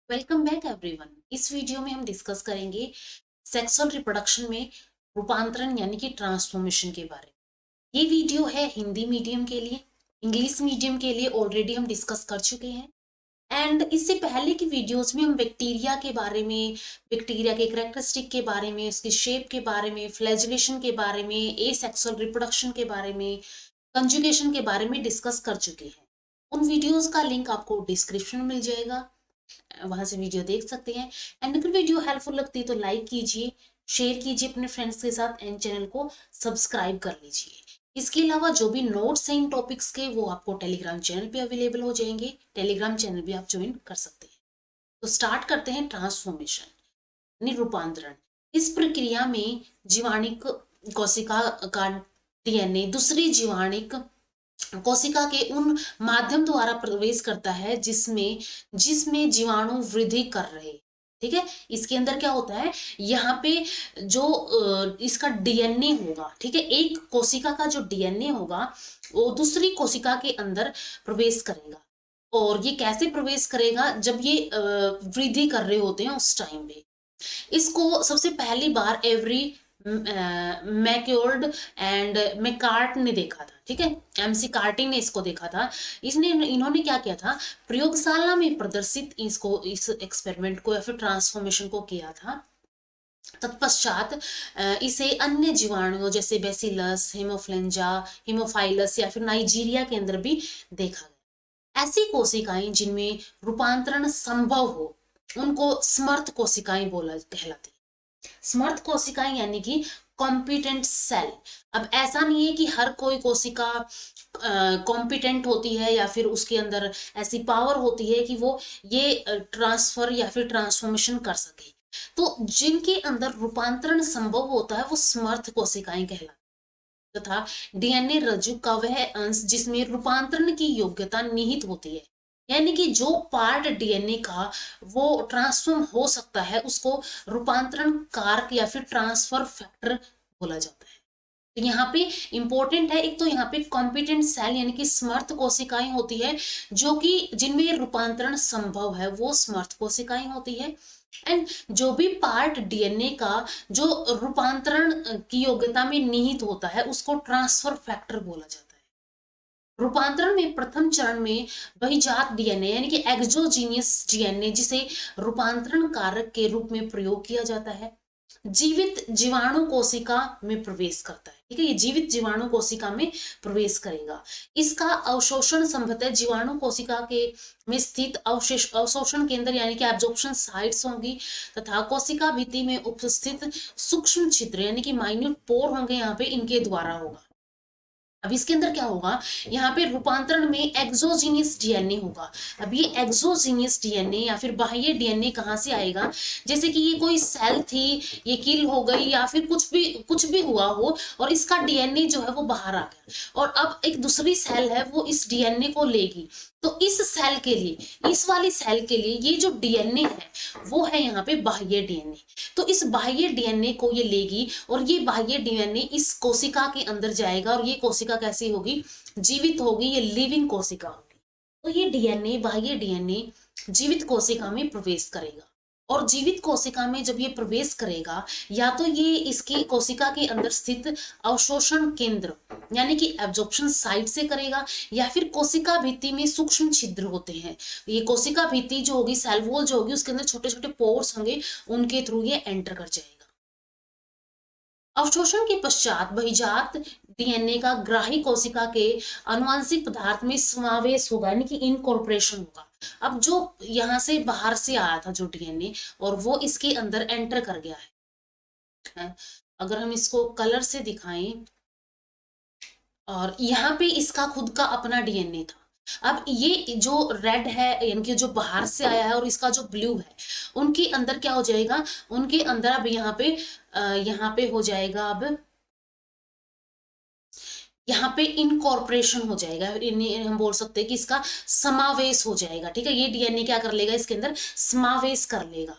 Welcome back everyone. इस video में हम डिस्कस करेंगे सेक्सुअल रिप्रोडक्शन में रूपांतरण यानी कि ट्रांसफॉर्मेशन के बारे में। ये वीडियो है हिंदी मीडियम के लिए। इंग्लिश मीडियम के लिए ऑलरेडी हम डिस्कस कर चुके हैं। एंड इससे पहले की वीडियोस में हम बैक्टीरिया के बारे में, बैक्टीरिया के कैरेक्टरिस्टिक के बारे में, उसकी शेप के बारे में, फ्लैजुलेशन के बारे में, ए सेक्सुअल रिप्रोडक्शन के बारे में, कंजुगेशन के बारे में डिस्कस कर चुके हैं। उन वीडियोस का लिंक आपको डिस्क्रिप्शन में मिल जाएगा, वहां से वीडियो देख सकते हैं। एंड अगर वीडियो हेल्पफुल लगती है तो लाइक कीजिए, शेयर कीजिए अपने फ्रेंड्स के साथ एंड चैनल को सब्सक्राइब कर लीजिए। इसके अलावा जो भी नोट्स हैं इन टॉपिक्स के वो आपको टेलीग्राम चैनल पे अवेलेबल हो जाएंगे। टेलीग्राम चैनल भी आप ज्वाइन कर सकते हैं। तो स्टार्ट करते हैं ट्रांसफॉर्मेशन यानी रूपांतरण। इस प्रक्रिया में जीवाणिक कोशिका का डीएनए दूसरी जीवाणिक कोशिका के उन माध्यम द्वारा प्रवेश करता है जिसमें जिसमें जीवाणु वृद्धि कर रहे। ठीक है, इसके अंदर क्या होता है, यहाँ पे जो इसका डीएनए होगा, ठीक है, एक कोशिका का जो डीएनए होगा वो दूसरी कोशिका के अंदर प्रवेश करेगा। और ये कैसे प्रवेश करेगा, जब ये वृद्धि कर रहे होते हैं उस टाइम पे। इसको सबसे पहली बार एवरी मैक्योर्ड एंड मैकार्ट ने देखा था। ठीक है, एमसी कार्टिंग ने इसको देखा था। इसने इन्होंने क्या किया था, प्रयोगशाला में प्रदर्शित इसको, इस एक्सपेरिमेंट को या फिर ट्रांसफॉर्मेशन को किया था। तत्पश्चात इसे अन्य जीवाणुओं जैसे बेसिलस, हेमोफ्लेंजा, हिमोफाइलस या फिर नाइजीरिया के अंदर भी देखा गया। ऐसी कोशिकाएं जिनमें रूपांतरण संभव हो उनको समर्थ कोशिकाएं बोला कहलाती है। समर्थ कोशिकाएं यानी कि कॉम्पिटेंट सेल। अब ऐसा नहीं है कि हर कोई कोशिका कॉम्पिटेंट होती है या फिर उसके अंदर ऐसी पावर होती है कि वो ये ट्रांसफर या फिर ट्रांसफॉर्मेशन कर सके। तो जिनके अंदर रूपांतरण संभव होता है वो समर्थ कोशिकाएं कहलाती है। तथा डीएनए रज्जु का वह अंश जिसमें रूपांतरण की योग्यता निहित होती है, यानी कि जो पार्ट डीएनए का वो ट्रांसफॉर्म हो सकता है उसको रूपांतरण कारक या फिर ट्रांसफर फैक्टर बोला जाता है। तो यहाँ पे इंपॉर्टेंट है, एक तो यहाँ पे कॉम्पिटेंट सेल यानी कि समर्थ कोशिकाएं होती है, जो कि जिनमें रूपांतरण संभव है वो समर्थ कोशिकाएं होती है। एंड जो भी पार्ट डीएनए का जो रूपांतरण की योग्यता में निहित होता है उसको ट्रांसफर फैक्टर बोला जाता है। रूपांतरण में प्रथम चरण में बहिजात डीएनए यानी कि एक्सोजीनियस डीएनए, जिसे रूपांतरण कारक के रूप में प्रयोग किया जाता है, जीवित जीवाणु कोशिका में प्रवेश करता है। ठीक है, ये जीवित जीवाणु कोशिका में प्रवेश करेगा। इसका अवशोषण संभवतः जीवाणु कोशिका के में स्थित अवशोषण केंद्र यानी कि एब्जॉर्प्शन साइट्स होंगी, तथा कोशिका भित्ति में उपस्थित सूक्ष्म छिद्र यानी कि माइन्यूट पोर होंगे, यहाँ पे इनके द्वारा होगा। अब इसके अंदर क्या होगा, यहाँ पे रूपांतरण में एक्सोजीनियस डीएनए होगा। अब ये एक्सोजीनियस डीएनए या फिर बाह्य डीएनए कहाँ से आएगा, जैसे कि ये कोई सेल थी, ये किल हो गई या फिर कुछ भी हुआ हो और इसका डीएनए जो है वो बाहर आ गया और अब एक दूसरी सेल है वो इस डीएनए को लेगी। तो इस सेल के लिए, इस वाली सेल के लिए ये जो डीएनए है वो है यहाँ पे बाह्य डीएनए। तो इस बाह्य डीएनए को ये लेगी और ये बाह्य डीएनए इस कोशिका के अंदर जाएगा और ये कोशिका कैसी होगी, जीवित होगी, ये लिविंग कोशिका होगी। तो ये डीएनए, बाह्य डीएनए जीवित कोशिका में प्रवेश करेगा और जीवित कोशिका में जब ये प्रवेश करेगा, या तो ये इसकी कोशिका के अंदर स्थित अवशोषण केंद्र यानी कि एब्जॉर्प्शन साइट से करेगा, या फिर कोशिका भित्ति में सूक्ष्म छिद्र होते हैं, ये कोशिका भित्ति जो होगी, सेल वॉल जो होगी, उसके अंदर छोटे छोटे पोर्स होंगे, उनके थ्रू ये एंटर कर जाएगा। अवशोषण के पश्चात बहिजात डीएनए का ग्राही कोशिका के आनुवंशिक पदार्थ में समावेश होगा यानी कि इनकॉर्पोरेशन होगा। अब जो यहाँ से बाहर से आया था जो डीएनए और वो इसके अंदर एंटर कर गया है। अगर हम इसको कलर से दिखाएं, और यहाँ पे इसका खुद का अपना डीएनए था। अब ये जो रेड है यानी कि जो बाहर से आया है और इसका जो ब्लू है, उनके अंदर क्या हो जाएगा, उनके अंदर अब यहाँ पे हो जाएगा, अब यहाँ पे इनकॉर्पोरेशन हो जाएगा, हम बोल सकते हैं कि इसका समावेश हो जाएगा। ठीक है, ये डीएनए क्या कर लेगा, इसके अंदर समावेश कर लेगा।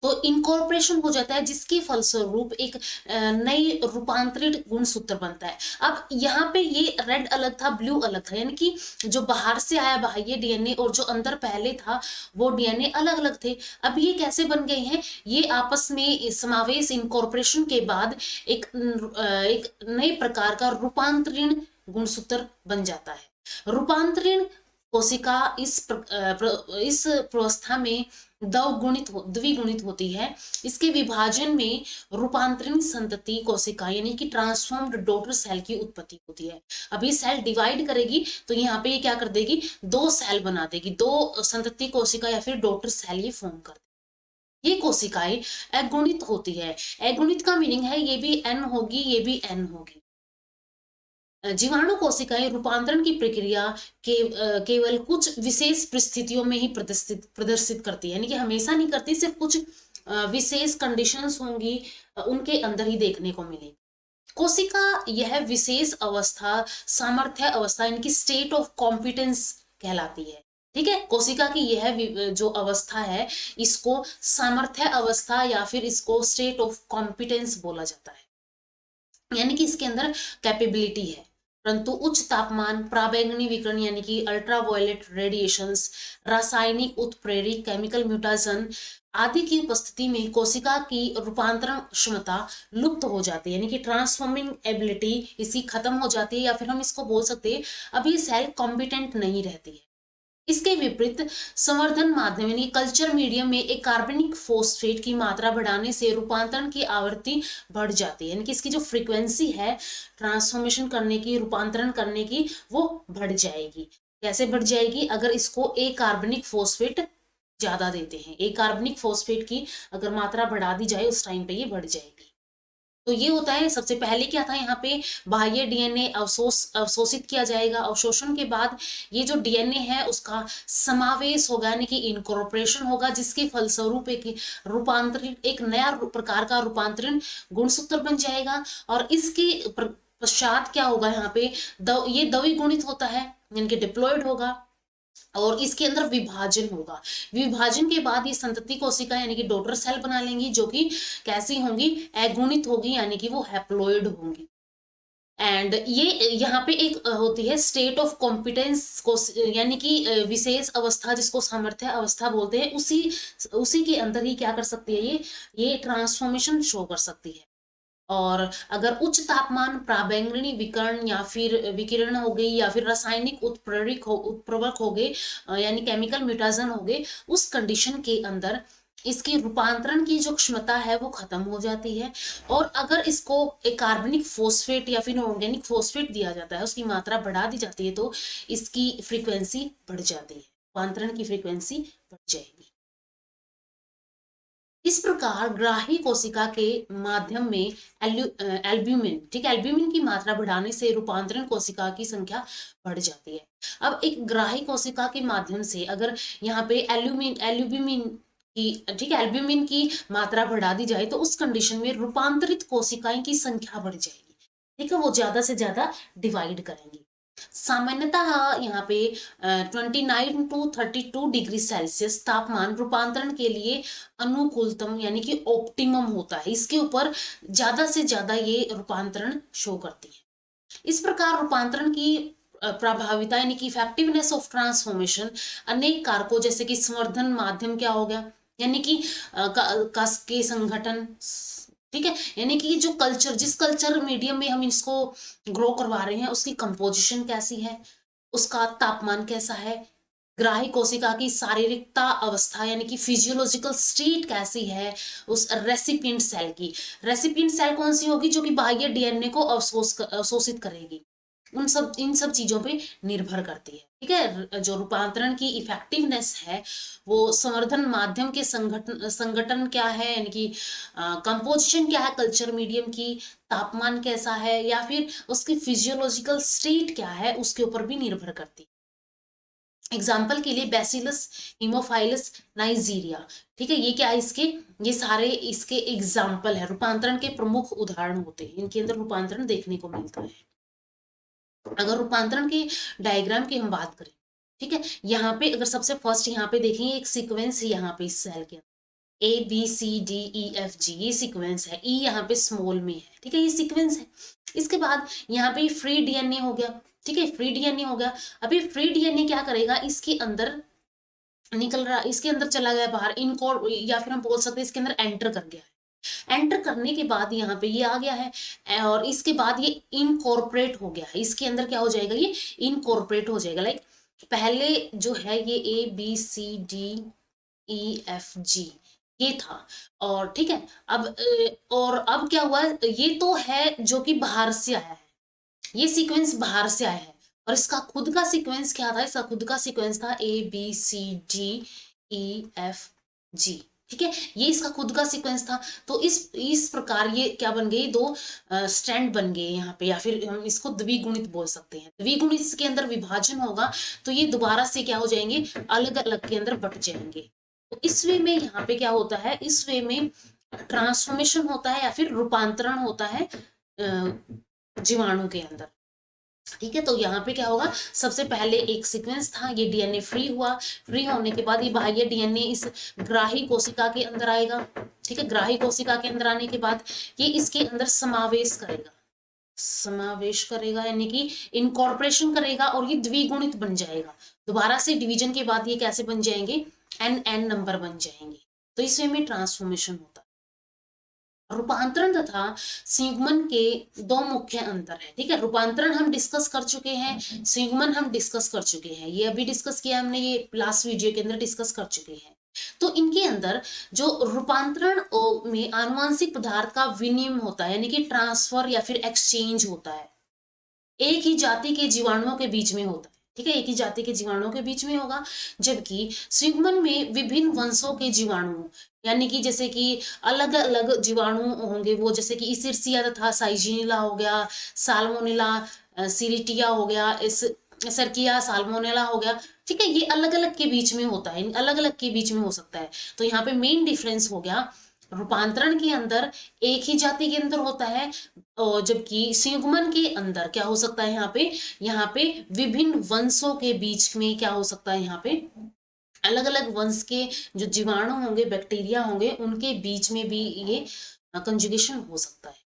तो इनकॉर्पोरेशन हो जाता है, जिसके फलस्वरूप एक नई रूपांतरित गुणसूत्र बनता है। अब यहाँ पे ये रेड अलग था, ब्लू अलग था, यानी कि जो बाहर से आया बाह्य डीएनए और जो अंदर पहले था वो डीएनए अलग अलग थे। अब ये कैसे बन गए हैं, ये आपस में समावेश इनकॉर्पोरेशन के बाद एक नए प्रकार का रूपांतरण गुणसूत्र बन जाता है। रूपांतरण कोशिका इस प्रवस्था में द्विगुणित होती है। इसके विभाजन में रूपांतरण संतति कोशिका यानी कि ट्रांसफॉर्म्ड डॉटर सेल की उत्पत्ति होती है। अभी सेल डिवाइड करेगी तो यहाँ पे ये क्या कर देगी, दो सेल बना देगी, दो संतति कोशिका या फिर डॉटर सेल ये फॉर्म कर देगी। ये कोशिकाएं अगुणित होती है। अगुणित का मीनिंग है ये भी एन होगी, ये भी एन होगी। जीवाणु कोशिकाएं रूपांतरण की प्रक्रिया केवल कुछ विशेष परिस्थितियों में ही प्रदर्शित करती है, यानी कि हमेशा नहीं करती, सिर्फ कुछ विशेष कंडीशंस होंगी, उनके अंदर ही देखने को मिलेगी। कोशिका यह विशेष अवस्था सामर्थ्य अवस्था यानी कि स्टेट ऑफ कॉम्पिटेंस कहलाती है। ठीक है, कोशिका की यह जो अवस्था है इसको सामर्थ्य अवस्था या फिर इसको स्टेट ऑफ कॉम्पिटेंस बोला जाता है, यानी कि इसके अंदर कैपेबिलिटी है। परंतु उच्च तापमान, पराबैंगनी विकिरण यानी कि अल्ट्रावायलेट रेडिएशंस, रासायनिक उत्प्रेरक केमिकल म्यूटेशन आदि की उपस्थिति में कोशिका की रूपांतरण क्षमता लुप्त हो जाती है, यानी कि ट्रांसफॉर्मिंग एबिलिटी इसकी खत्म हो जाती है, या फिर हम इसको बोल सकते हैं अब ये सेल कॉम्पिटेंट नहीं रहती है। इसके विपरीत संवर्धन माध्यम यानी कल्चर मीडियम में एक कार्बनिक फोस्फेट की मात्रा बढ़ाने से रूपांतरण की आवृत्ति बढ़ जाती है, यानी कि इसकी जो फ्रीक्वेंसी है ट्रांसफॉर्मेशन करने की, रूपांतरण करने की, वो बढ़ जाएगी। कैसे बढ़ जाएगी, अगर इसको एक कार्बनिक फोस्फेट ज्यादा देते हैं, एक कार्बनिक फोस्फेट की अगर मात्रा बढ़ा दी जाए उस टाइम पे ये बढ़ जाएगी। तो ये होता है, सबसे पहले क्या था यहाँ पे, बाह्य डीएनए अवशोषित किया जाएगा। अवशोषण के बाद ये जो डीएनए है उसका समावेश होगा, यानी कि इनकॉर्पोरेशन होगा, जिसके फलस्वरूप एक रूपांतरित एक नया प्रकार का रूपांतरण गुणसूत्र बन जाएगा। और इसके पश्चात क्या होगा, यहाँ पे ये द्विगुणित होता है, यानी कि डिप्लॉयड होगा, और इसके अंदर विभाजन होगा। विभाजन के बाद ये संतति कोशिका यानी कि डॉटर सेल बना लेंगी, जो कि कैसी होंगी, अगुणित होगी, यानी कि वो हैप्लॉइड होंगी। एंड ये यहाँ पे एक होती है स्टेट ऑफ कॉम्पिटेंस को, यानी कि विशेष अवस्था जिसको सामर्थ्य अवस्था बोलते हैं, उसी के अंदर ही क्या कर सकती है, ये ट्रांसफॉर्मेशन शो कर सकती है। और अगर उच्च तापमान, पराबैंगनी विकिरण या फिर विकिरण हो गई, या फिर रासायनिक उत्प्रेरक हो गए, यानी केमिकल म्यूटेशन हो गए, उस कंडीशन के अंदर इसकी रूपांतरण की जो क्षमता है वो खत्म हो जाती है। और अगर इसको एक कार्बनिक फोस्फेट या फिर ऑर्गेनिक फोस्फेट दिया जाता है, उसकी मात्रा बढ़ा दी जाती है, तो इसकी फ्रीक्वेंसी बढ़ जाती है, रूपांतरण की फ्रीक्वेंसी बढ़ जाएगी। इस प्रकार ग्राही कोशिका के माध्यम में एल्ब्यूमिन, ठीक है, एल्ब्यूमिन की मात्रा बढ़ाने से रूपांतरण कोशिका की संख्या बढ़ जाती है। अब एक ग्राही कोशिका के माध्यम से अगर यहाँ पे एल्ब्यूमिन की, ठीक है, एल्ब्यूमिन की मात्रा बढ़ा दी जाए तो उस कंडीशन में रूपांतरित कोशिकाएं की संख्या बढ़ जाएगी। ठीक है, वो ज्यादा से ज्यादा डिवाइड करेंगी। सामान्यतः यहाँ पे 29 to 32 डिग्री सेल्सियस तापमान रूपांतरण के लिए अनुकूलतम यानी कि ऑप्टिमम होता है। इसके ऊपर ज्यादा से ज्यादा ये रूपांतरण शो करती है। इस प्रकार रूपांतरण की प्रभाविता यानी कि इफेक्टिवनेस ऑफ ट्रांसफॉर्मेशन अनेक कारकों जैसे कि संवर्धन माध्यम क्या हो गया, यानी कि कस के संगठन, ठीक है, यानी कि जो कल्चर, जिस कल्चर मीडियम में हम इसको ग्रो करवा रहे हैं उसकी कंपोजिशन कैसी है, उसका तापमान कैसा है, ग्राही कोशिका की शारीरिकता अवस्था यानी कि फिजियोलॉजिकल स्टेट कैसी है, उस रेसिपिएंट सेल की, रेसिपिएंट सेल कौन सी होगी, जो कि बाह्य डीएनए को अवशोषित करेगी, इन सब चीजों पे निर्भर करती है। ठीक है, जो रूपांतरण की इफेक्टिवनेस है वो संवर्धन माध्यम के संगठन क्या है, यानी कि कंपोजिशन क्या है कल्चर मीडियम की, तापमान कैसा है, या फिर उसकी फिजियोलॉजिकल स्टेट क्या है, उसके ऊपर भी निर्भर करती है। एग्जाम्पल के लिए बैसिलस हीमोफाइलस नाइजीरिया, ठीक है, ये क्या है, ये सारे इसके एग्जाम्पल है, रूपांतरण के प्रमुख उदाहरण होते हैं, इनके अंदर रूपांतरण देखने को मिलता है। अगर रूपांतरण के डायग्राम की हम बात करें, ठीक है, यहाँ पे अगर सबसे फर्स्ट यहाँ पे देखें एक सीक्वेंस है यहाँ पे इस सेल के, ABCDEFG, ये सीक्वेंस है। ई यहाँ पे स्मॉल में है, ठीक है, ये सीक्वेंस है। इसके बाद यहाँ पे फ्री डीएनए हो गया, ठीक है, फ्री डीएनए हो गया। अभी फ्री डीएनए क्या करेगा, इसके अंदर निकल रहा, इसके अंदर चला गया बाहर, इनकोर, या फिर हम बोल सकते हैं इसके अंदर एंटर कर गया है। एंटर करने के बाद यहाँ पे ये आ गया है, और इसके बाद ये इनकॉर्पोरेट हो गया है। इसके अंदर क्या हो जाएगा, ये इनकॉर्पोरेट हो जाएगा। लाइक पहले जो है ये ABCDEFG ये था, और ठीक है, और अब क्या हुआ, ये तो है जो कि बाहर से आया है, ये सीक्वेंस बाहर से आया है। और इसका खुद का सीक्वेंस क्या था, इसका खुद का सीक्वेंस था ABCDEFG, ठीक है, ये इसका खुद का सीक्वेंस था। तो इस प्रकार ये क्या बन गई, दो स्ट्रैंड बन गए यहाँ पे, या फिर हम इसको द्विगुणित बोल सकते हैं। द्विगुणित के अंदर विभाजन होगा तो ये दोबारा से क्या हो जाएंगे, अलग अलग के अंदर बट जाएंगे। तो इस वे में यहाँ पे क्या होता है, इस वे में ट्रांसफॉर्मेशन होता है या फिर रूपांतरण होता है जीवाणु के अंदर, ठीक है। तो यहाँ पे क्या होगा, सबसे पहले एक सीक्वेंस था, ये डीएनए फ्री हुआ, फ्री होने के बाद ये बाह्य डीएनए इस ग्राही कोशिका के अंदर आएगा, ठीक है। ग्राही कोशिका के अंदर आने के बाद ये इसके अंदर समावेश करेगा, समावेश करेगा यानी कि इनकॉर्पोरेशन करेगा, और ये द्विगुणित बन जाएगा। दोबारा से डिवीजन के बाद ये कैसे बन जाएंगे, एन नंबर बन जाएंगे। तो इस वे में ट्रांसफॉर्मेशन होता है। रूपांतरण तथा संयुग्मन के दो मुख्य अंतर है, ठीक है। रूपांतरण हम डिस्कस कर चुके हैं, संयुग्मन हम डिस्कस कर चुके हैं, ये अभी डिस्कस किया हमने, ये लास्ट वीडियो के अंदर डिस्कस कर चुके हैं। तो इनके अंदर जो रूपांतरण में आनुवंशिक पदार्थ का विनिमय होता है, यानी कि ट्रांसफर या फिर एक्सचेंज होता है, एक ही जाति के जीवाणुओं के बीच में होता है, ठीक है, एक ही जाति के जीवाणुओं के बीच में होगा। जबकि संयुग्मन में विभिन्न वंशों के जीवाणु, यानी कि जैसे कि अलग अलग जीवाणु होंगे, वो जैसे कि इसिर्सिया तथा साइजिनिला हो गया, साल्मोनेला सीरिटिया हो गया, इस सर्किया साल्मोनेला हो गया, ठीक है, ये अलग अलग के बीच में होता है, अलग अलग के बीच में हो सकता है। तो यहाँ पे मेन डिफरेंस हो गया, रूपांतरण के अंदर एक ही जाति के अंदर होता है, और जबकि संयुग्मन के अंदर क्या हो सकता है, यहाँ पे विभिन्न वंशों के बीच में क्या हो सकता है, यहाँ पे अलग अलग वंश के जो जीवाणु होंगे, बैक्टीरिया होंगे, उनके बीच में भी ये कंजुगेशन हो सकता है।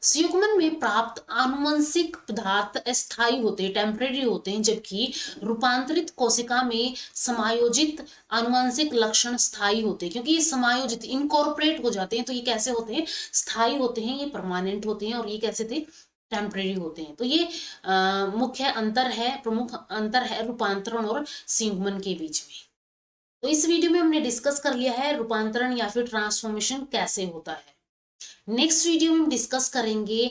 संयुग्मन में प्राप्त आनुवंशिक पदार्थ अस्थायी होते हैं, टेम्परेरी होते हैं, जबकि रूपांतरित कोशिका में समायोजित आनुवंशिक लक्षण स्थायी होते हैं। क्योंकि ये समायोजित इनकॉर्पोरेट हो जाते हैं, तो ये कैसे होते हैं, स्थायी होते हैं, ये परमानेंट होते हैं, और ये कैसे थे, टेम्परेरी होते हैं। तो ये मुख्य अंतर है, प्रमुख अंतर है रूपांतरण और संयुग्मन के बीच में। तो इस वीडियो में हमने डिस्कस कर लिया है रूपांतरण या फिर ट्रांसफॉर्मेशन कैसे होता है। नेक्स्ट वीडियो में हम डिस्कस करेंगे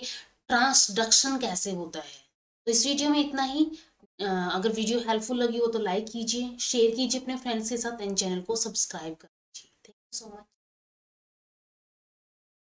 ट्रांसडक्शन कैसे होता है। तो इस वीडियो में इतना ही। अगर वीडियो हेल्पफुल लगी हो तो लाइक कीजिए, शेयर कीजिए अपने फ्रेंड्स के साथ, एंड चैनल को सब्सक्राइब कर लीजिए। Thank you so much.